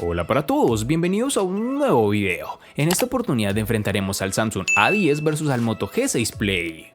Hola para todos, bienvenidos a un nuevo video. En esta oportunidad enfrentaremos al Samsung A10 versus al Moto G6 Play.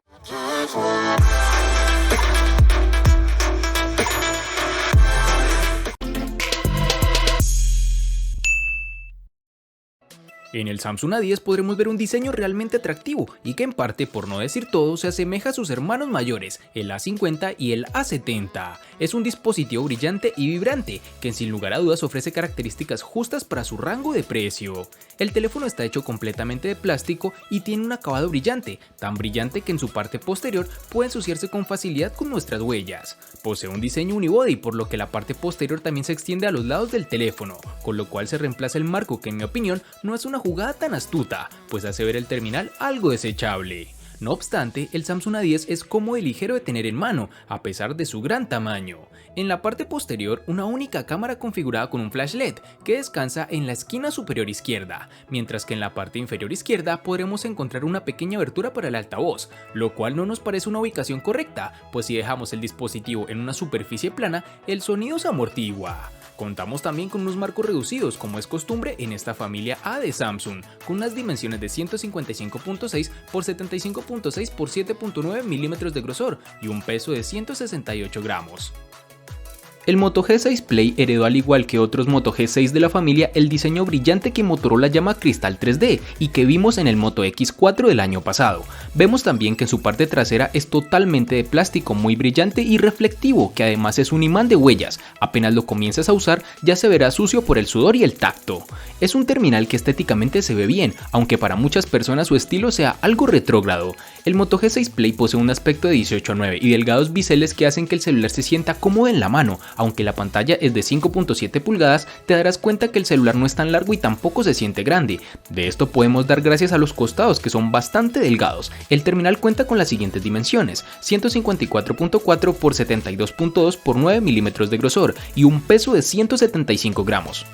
En el Samsung A10 podremos ver un diseño realmente atractivo y que en parte, por no decir todo, se asemeja a sus hermanos mayores, el A50 y el A70. Es un dispositivo brillante y vibrante que sin lugar a dudas ofrece características justas para su rango de precio. El teléfono está hecho completamente de plástico y tiene un acabado brillante, tan brillante que en su parte posterior puede ensuciarse con facilidad con nuestras huellas. Posee un diseño unibody, por lo que la parte posterior también se extiende a los lados del teléfono, con lo cual se reemplaza el marco, que en mi opinión no es una jugada tan astuta, pues hace ver el terminal algo desechable. No obstante, el Samsung A10 es cómodo y ligero de tener en mano, a pesar de su gran tamaño. En la parte posterior, una única cámara configurada con un flash LED, que descansa en la esquina superior izquierda, mientras que en la parte inferior izquierda podremos encontrar una pequeña abertura para el altavoz, lo cual no nos parece una ubicación correcta, pues si dejamos el dispositivo en una superficie plana, el sonido se amortigua. Contamos también con unos marcos reducidos, como es costumbre en esta familia A de Samsung, con unas dimensiones de 155.6 x 75.6 x 7.9 milímetros de grosor y un peso de 168 gramos. El Moto G6 Play heredó, al igual que otros Moto G6 de la familia, el diseño brillante que Motorola llama Cristal 3D y que vimos en el Moto X4 del año pasado. Vemos también que en su parte trasera es totalmente de plástico muy brillante y reflectivo, que además es un imán de huellas. Apenas lo comienzas a usar ya se verá sucio por el sudor y el tacto. Es un terminal que estéticamente se ve bien, aunque para muchas personas su estilo sea algo retrógrado. El Moto G6 Play posee un aspecto de 18:9 y delgados biseles que hacen que el celular se sienta cómodo en la mano. Aunque la pantalla es de 5.7 pulgadas, te darás cuenta que el celular no es tan largo y tampoco se siente grande. De esto podemos dar gracias a los costados, que son bastante delgados. El terminal cuenta con las siguientes dimensiones: 154.4 x 72.2 x 9 milímetros de grosor y un peso de 175 gramos.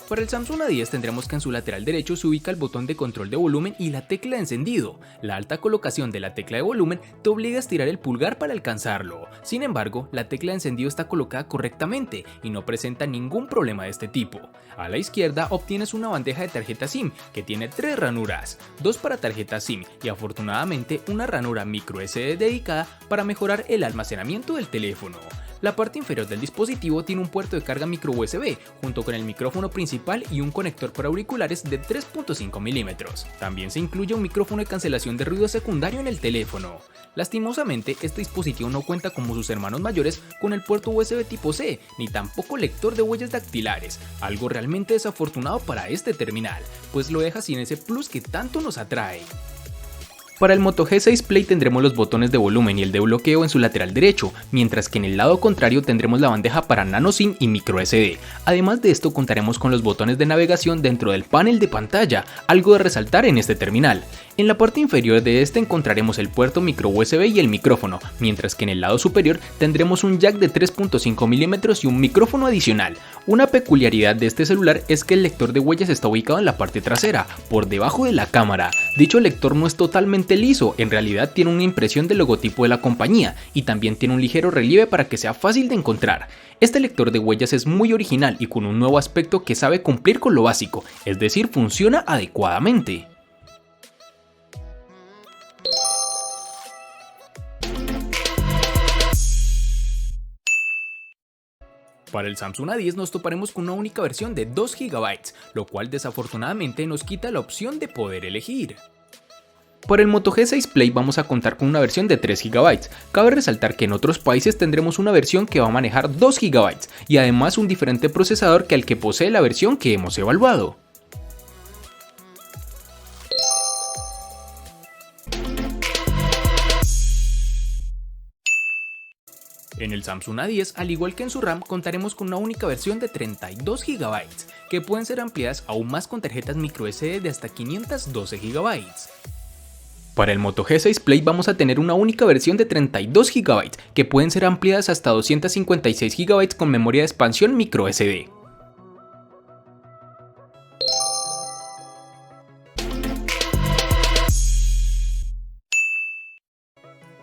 Para el Samsung A10 tendremos que en su lateral derecho se ubica el botón de control de volumen y la tecla de encendido. La alta colocación de la tecla de volumen te obliga a estirar el pulgar para alcanzarlo. Sin embargo, la tecla de encendido está colocada correctamente y no presenta ningún problema de este tipo. A la izquierda obtienes una bandeja de tarjeta SIM que tiene 3 ranuras, 2 para tarjeta SIM y afortunadamente una ranura microSD dedicada para mejorar el almacenamiento del teléfono. La parte inferior del dispositivo tiene un puerto de carga micro USB junto con el micrófono principal y un conector para auriculares de 3.5 milímetros. También se incluye un micrófono de cancelación de ruido secundario en el teléfono. Lastimosamente, este dispositivo no cuenta, como sus hermanos mayores, con el puerto USB tipo C, ni tampoco lector de huellas dactilares, algo realmente desafortunado para este terminal, pues lo deja sin ese plus que tanto nos atrae. Para el Moto G6 Play tendremos los botones de volumen y el de bloqueo en su lateral derecho, mientras que en el lado contrario tendremos la bandeja para nano SIM y micro SD. Además de esto contaremos con los botones de navegación dentro del panel de pantalla, algo de resaltar en este terminal. En la parte inferior de este encontraremos el puerto micro USB y el micrófono, mientras que en el lado superior tendremos un jack de 3.5 milímetros y un micrófono adicional. Una peculiaridad de este celular es que el lector de huellas está ubicado en la parte trasera, por debajo de la cámara. Dicho lector no es totalmente liso, en realidad tiene una impresión del logotipo de la compañía y también tiene un ligero relieve para que sea fácil de encontrar. Este lector de huellas es muy original y con un nuevo aspecto que sabe cumplir con lo básico, es decir, funciona adecuadamente. Para el Samsung A10 nos toparemos con una única versión de 2 GB, lo cual desafortunadamente nos quita la opción de poder elegir. Para el Moto G6 Play vamos a contar con una versión de 3 GB. Cabe resaltar que en otros países tendremos una versión que va a manejar 2 GB y además un diferente procesador que al que posee la versión que hemos evaluado. En el Samsung A10, al igual que en su RAM, contaremos con una única versión de 32 GB, que pueden ser ampliadas aún más con tarjetas microSD de hasta 512 GB. Para el Moto G6 Play vamos a tener una única versión de 32 GB, que pueden ser ampliadas hasta 256 GB con memoria de expansión microSD.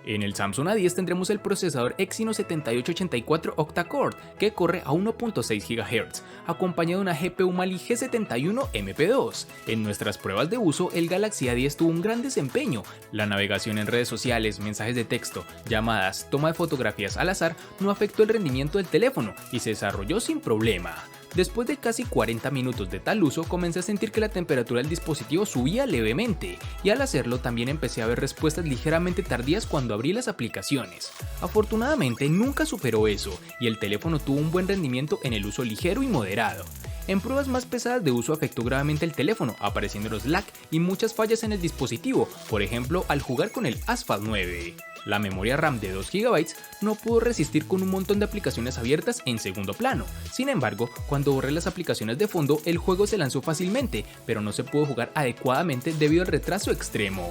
En el Samsung A10 tendremos el procesador Exynos 7884 octa-core que corre a 1.6 GHz, acompañado de una GPU Mali G71 MP2. En nuestras pruebas de uso, el Galaxy A10 tuvo un gran desempeño. La navegación en redes sociales, mensajes de texto, llamadas, toma de fotografías al azar no afectó el rendimiento del teléfono y se desarrolló sin problema. Después de casi 40 minutos de tal uso, comencé a sentir que la temperatura del dispositivo subía levemente, y al hacerlo también empecé a ver respuestas ligeramente tardías cuando abrí las aplicaciones. Afortunadamente nunca superó eso, y el teléfono tuvo un buen rendimiento en el uso ligero y moderado. En pruebas más pesadas de uso afectó gravemente el teléfono, apareciendo los lag y muchas fallas en el dispositivo, por ejemplo al jugar con el Asphalt 9. La memoria RAM de 2 GB no pudo resistir con un montón de aplicaciones abiertas en segundo plano. Sin embargo, cuando borré las aplicaciones de fondo, el juego se lanzó fácilmente, pero no se pudo jugar adecuadamente debido al retraso extremo.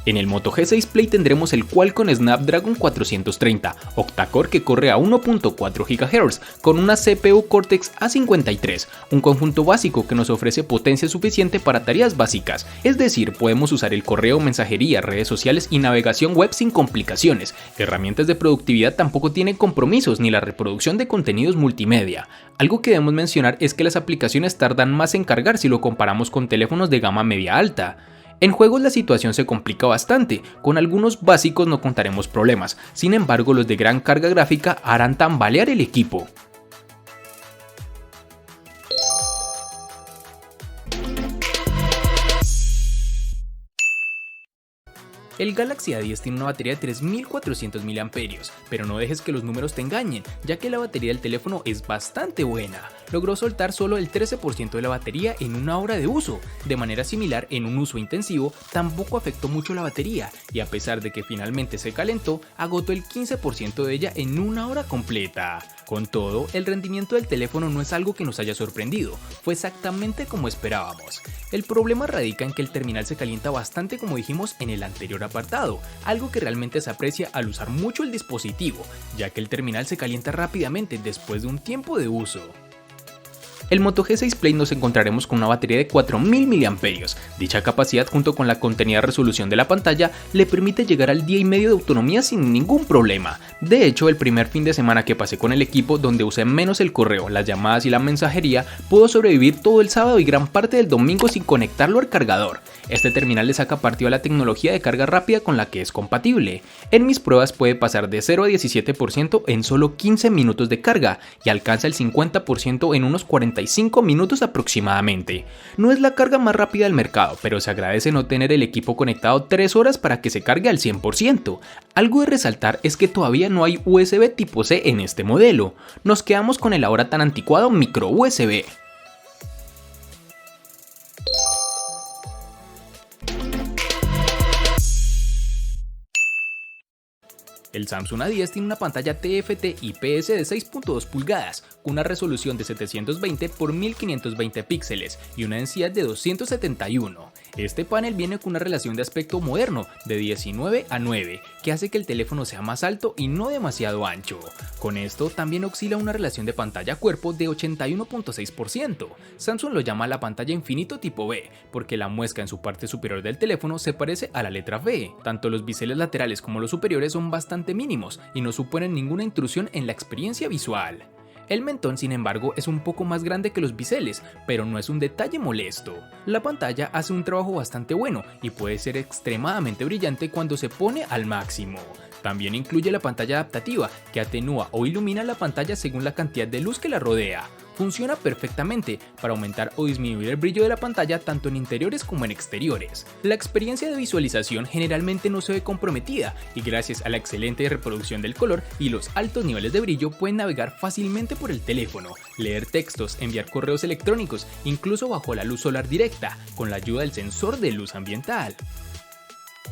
En el Moto G6 Play tendremos el Qualcomm Snapdragon 430 octa-core que corre a 1.4 GHz con una CPU Cortex A53, un conjunto básico que nos ofrece potencia suficiente para tareas básicas, es decir, podemos usar el correo, mensajería, redes sociales y navegación web sin complicaciones. Herramientas de productividad tampoco tienen compromisos ni la reproducción de contenidos multimedia. Algo que debemos mencionar es que las aplicaciones tardan más en cargar si lo comparamos con teléfonos de gama media alta. En juegos la situación se complica bastante, con algunos básicos no contaremos problemas, sin embargo los de gran carga gráfica harán tambalear el equipo. El Galaxy A10 tiene una batería de 3400 mAh, pero no dejes que los números te engañen, ya que la batería del teléfono es bastante buena. Logró soltar solo el 13% de la batería en una hora de uso. De manera similar, en un uso intensivo, tampoco afectó mucho la batería, y a pesar de que finalmente se calentó, agotó el 15% de ella en una hora completa. Con todo, el rendimiento del teléfono no es algo que nos haya sorprendido, fue exactamente como esperábamos. El problema radica en que el terminal se calienta bastante, como dijimos en el anterior apartado, algo que realmente se aprecia al usar mucho el dispositivo, ya que el terminal se calienta rápidamente después de un tiempo de uso. El Moto G6 Play nos encontraremos con una batería de 4000 mAh. Dicha capacidad, junto con la contenida resolución de la pantalla, le permite llegar al día y medio de autonomía sin ningún problema. De hecho, el primer fin de semana que pasé con el equipo, donde usé menos el correo, las llamadas y la mensajería, pudo sobrevivir todo el sábado y gran parte del domingo sin conectarlo al cargador. Este terminal le saca partido a la tecnología de carga rápida con la que es compatible. En mis pruebas puede pasar de 0 a 17% en solo 15 minutos de carga y alcanza el 50% en unos 45 minutos aproximadamente. No es la carga más rápida del mercado, pero se agradece no tener el equipo conectado 3 horas para que se cargue al 100%. Algo de resaltar es que todavía no hay USB tipo C en este modelo. Nos quedamos con el ahora tan anticuado micro USB. El Samsung A10 tiene una pantalla TFT IPS de 6.2 pulgadas, con una resolución de 720 x 1520 píxeles y una densidad de 271. Este panel viene con una relación de aspecto moderno de 19:9, que hace que el teléfono sea más alto y no demasiado ancho. Con esto también oscila una relación de pantalla-cuerpo de 81.6%. Samsung lo llama la pantalla infinito tipo B, porque la muesca en su parte superior del teléfono se parece a la letra V. Tanto los biseles laterales como los superiores son bastante mínimos y no suponen ninguna intrusión en la experiencia visual. El mentón, sin embargo, es un poco más grande que los biseles, pero no es un detalle molesto. La pantalla hace un trabajo bastante bueno y puede ser extremadamente brillante cuando se pone al máximo. También incluye la pantalla adaptativa, que atenúa o ilumina la pantalla según la cantidad de luz que la rodea. Funciona perfectamente para aumentar o disminuir el brillo de la pantalla tanto en interiores como en exteriores. La experiencia de visualización generalmente no se ve comprometida y gracias a la excelente reproducción del color y los altos niveles de brillo pueden navegar fácilmente por el teléfono, leer textos, enviar correos electrónicos, incluso bajo la luz solar directa, con la ayuda del sensor de luz ambiental.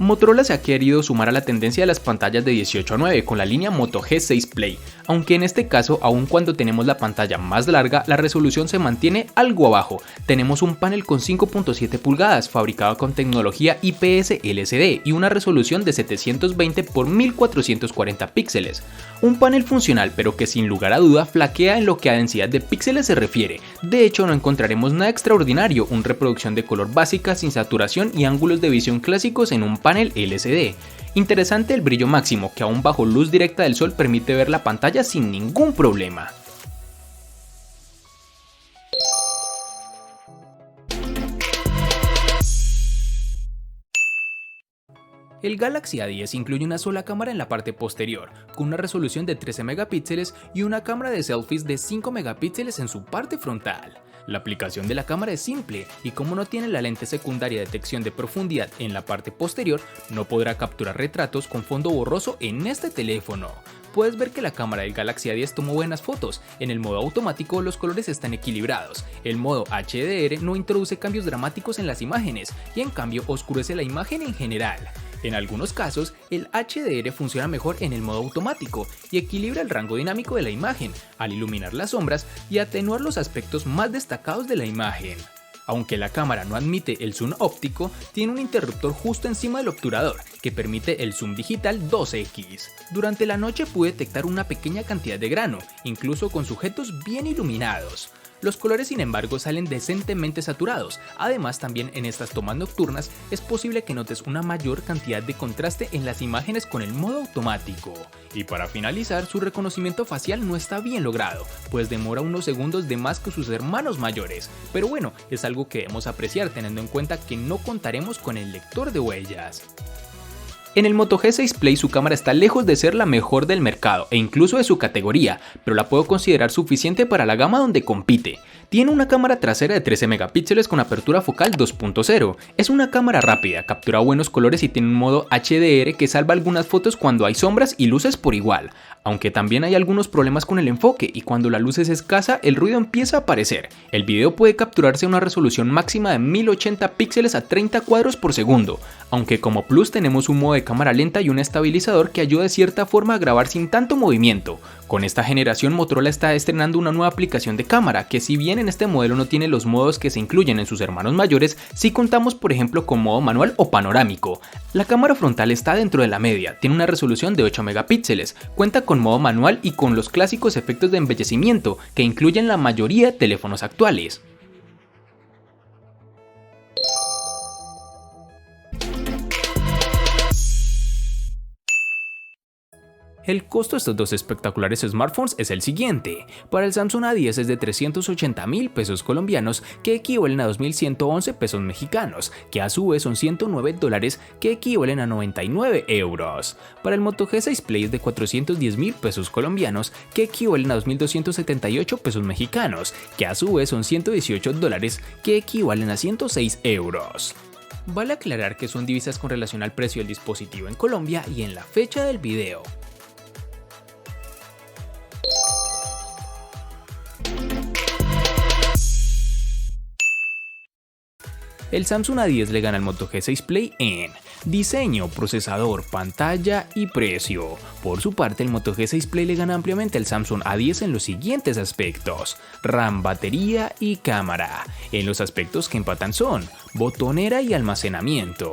Motorola se ha querido sumar a la tendencia de las pantallas de 18:9 con la línea Moto G6 Play, aunque en este caso, aun cuando tenemos la pantalla más larga, la resolución se mantiene algo abajo. Tenemos un panel con 5.7 pulgadas fabricado con tecnología IPS LCD y una resolución de 720 x 1440 píxeles. Un panel funcional, pero que sin lugar a duda flaquea en lo que a densidad de píxeles se refiere. De hecho, no encontraremos nada extraordinario, una reproducción de color básica sin saturación y ángulos de visión clásicos en un panel LCD. Interesante el brillo máximo, que aún bajo luz directa del sol permite ver la pantalla sin ningún problema. El Galaxy A10 incluye una sola cámara en la parte posterior, con una resolución de 13 megapíxeles y una cámara de selfies de 5 megapíxeles en su parte frontal. La aplicación de la cámara es simple y como no tiene la lente secundaria de detección de profundidad en la parte posterior, no podrá capturar retratos con fondo borroso en este teléfono. Puedes ver que la cámara del Galaxy A10 tomó buenas fotos. En el modo automático los colores están equilibrados. El modo HDR no introduce cambios dramáticos en las imágenes y en cambio oscurece la imagen en general. En algunos casos, el HDR funciona mejor en el modo automático y equilibra el rango dinámico de la imagen, al iluminar las sombras y atenuar los aspectos más destacados de la imagen. Aunque la cámara no admite el zoom óptico, tiene un interruptor justo encima del obturador, que permite el zoom digital 2x. Durante la noche pude detectar una pequeña cantidad de grano, incluso con sujetos bien iluminados. Los colores sin embargo salen decentemente saturados, además también en estas tomas nocturnas es posible que notes una mayor cantidad de contraste en las imágenes con el modo automático. Y para finalizar, su reconocimiento facial no está bien logrado, pues demora unos segundos de más que sus hermanos mayores, pero bueno, es algo que debemos apreciar teniendo en cuenta que no contaremos con el lector de huellas. En el Moto G6 Play su cámara está lejos de ser la mejor del mercado e incluso de su categoría, pero la puedo considerar suficiente para la gama donde compite. Tiene una cámara trasera de 13 megapíxeles con apertura focal 2.0. Es una cámara rápida, captura buenos colores y tiene un modo HDR que salva algunas fotos cuando hay sombras y luces por igual. Aunque también hay algunos problemas con el enfoque y cuando la luz es escasa el ruido empieza a aparecer. El video puede capturarse a una resolución máxima de 1080 píxeles a 30 cuadros por segundo, aunque como plus tenemos un modo de cámara lenta y un estabilizador que ayuda de cierta forma a grabar sin tanto movimiento. Con esta generación Motorola está estrenando una nueva aplicación de cámara que si bien en este modelo no tiene los modos que se incluyen en sus hermanos mayores, sí contamos por ejemplo con modo manual o panorámico. La cámara frontal está dentro de la media, tiene una resolución de 8 megapíxeles, cuenta con modo manual y con los clásicos efectos de embellecimiento que incluyen la mayoría de teléfonos actuales. El costo de estos dos espectaculares smartphones es el siguiente. Para el Samsung A10 es de 380.000 pesos colombianos, que equivalen a 2.111 pesos mexicanos, que a su vez son $109, que equivalen a 99 euros. Para el Moto G6 Play es de 410.000 pesos colombianos, que equivalen a 2.278 pesos mexicanos, que a su vez son $118, que equivalen a 106 euros. Vale aclarar que son divisas con relación al precio del dispositivo en Colombia y en la fecha del video. El Samsung A10 le gana al Moto G6 Play en diseño, procesador, pantalla y precio. Por su parte, el Moto G6 Play le gana ampliamente al Samsung A10 en los siguientes aspectos: RAM, batería y cámara. En los aspectos que empatan son botonera y almacenamiento.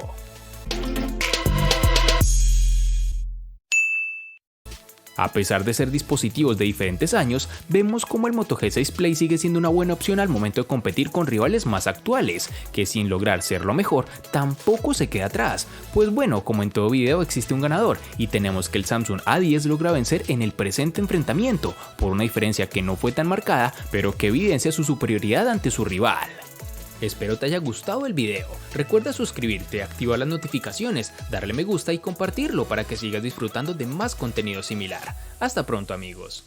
A pesar de ser dispositivos de diferentes años, vemos como el Moto G6 Play sigue siendo una buena opción al momento de competir con rivales más actuales, que sin lograr ser lo mejor, tampoco se queda atrás. Pues bueno, como en todo video existe un ganador, y tenemos que el Samsung A10 logra vencer en el presente enfrentamiento, por una diferencia que no fue tan marcada, pero que evidencia su superioridad ante su rival. Espero te haya gustado el video. Recuerda suscribirte, activar las notificaciones, darle me gusta y compartirlo para que sigas disfrutando de más contenido similar. Hasta pronto amigos.